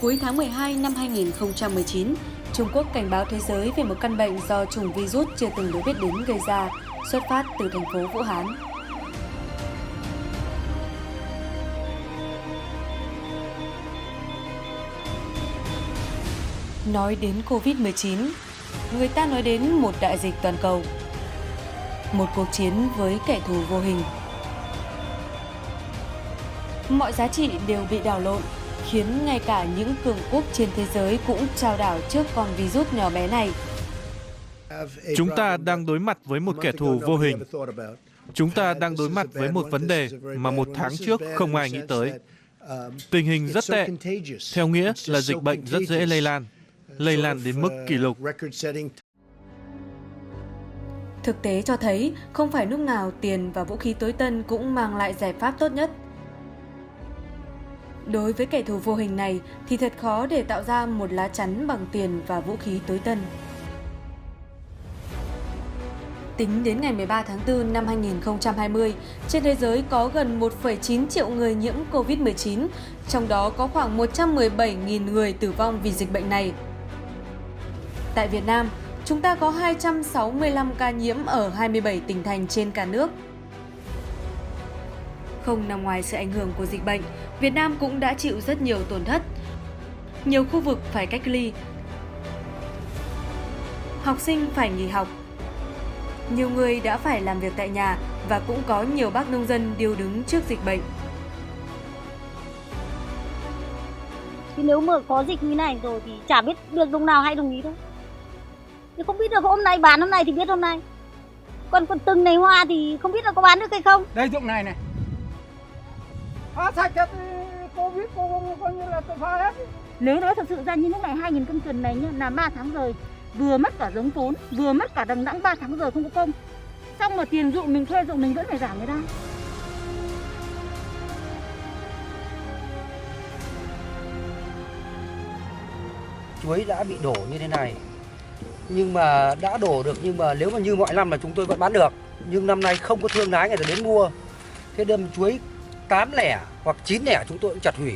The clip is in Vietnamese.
Cuối tháng 12 năm 2019, Trung Quốc cảnh báo thế giới về một căn bệnh do chủng virus chưa từng được biết đến gây ra, xuất phát từ thành phố Vũ Hán. Nói đến Covid-19, người ta nói đến một đại dịch toàn cầu, một cuộc chiến với kẻ thù vô hình. Mọi giá trị đều bị đảo lộn, khiến ngay cả những cường quốc trên thế giới cũng chao đảo trước con virus nhỏ bé này. Chúng ta đang đối mặt với một kẻ thù vô hình. Chúng ta đang đối mặt với một vấn đề mà một tháng trước không ai nghĩ tới. Tình hình rất tệ, theo nghĩa là dịch bệnh rất dễ lây lan đến mức kỷ lục. Thực tế cho thấy không phải lúc nào tiền và vũ khí tối tân cũng mang lại giải pháp tốt nhất. Đối với kẻ thù vô hình này thì thật khó để tạo ra một lá chắn bằng tiền và vũ khí tối tân. Tính đến ngày 13 tháng 4 năm 2020, trên thế giới có gần 1,9 triệu người nhiễm Covid-19, trong đó có khoảng 117.000 người tử vong vì dịch bệnh này. Tại Việt Nam, chúng ta có 265 ca nhiễm ở 27 tỉnh thành trên cả nước. Không nằm ngoài sự ảnh hưởng của dịch bệnh, Việt Nam cũng đã chịu rất nhiều tổn thất. Nhiều khu vực phải cách ly, học sinh phải nghỉ học. Nhiều người đã phải làm việc tại nhà và cũng có nhiều bác nông dân điêu đứng trước dịch bệnh. Thì nếu mà có dịch như này rồi thì chả biết được đồng nào hay đồng ý đâu. Thì không biết được hôm nay bán hôm nay thì biết hôm nay. Còn từng này hoa thì không biết là có bán được hay không. Đây dụng này. Phá sạch hết Covid coi như là tôi phá hết. Nếu nói thật sự ra như lúc này 2.000 cân trần này nhá, là 3 tháng rồi. Vừa mất cả giống vốn, vừa mất cả đằng đẵng 3 tháng rồi không có công. Xong mà tiền ruộng mình thuê ruộng mình vẫn phải giảm người ta. Chuối đã bị đổ như thế này. Nhưng mà đã đổ được, nhưng mà nếu mà như mọi năm là chúng tôi vẫn bán được. Nhưng năm nay không có thương lái người ta đến mua. Thế đâm chuối 8 lẻ hoặc 9 lẻ chúng tôi cũng chặt hủy.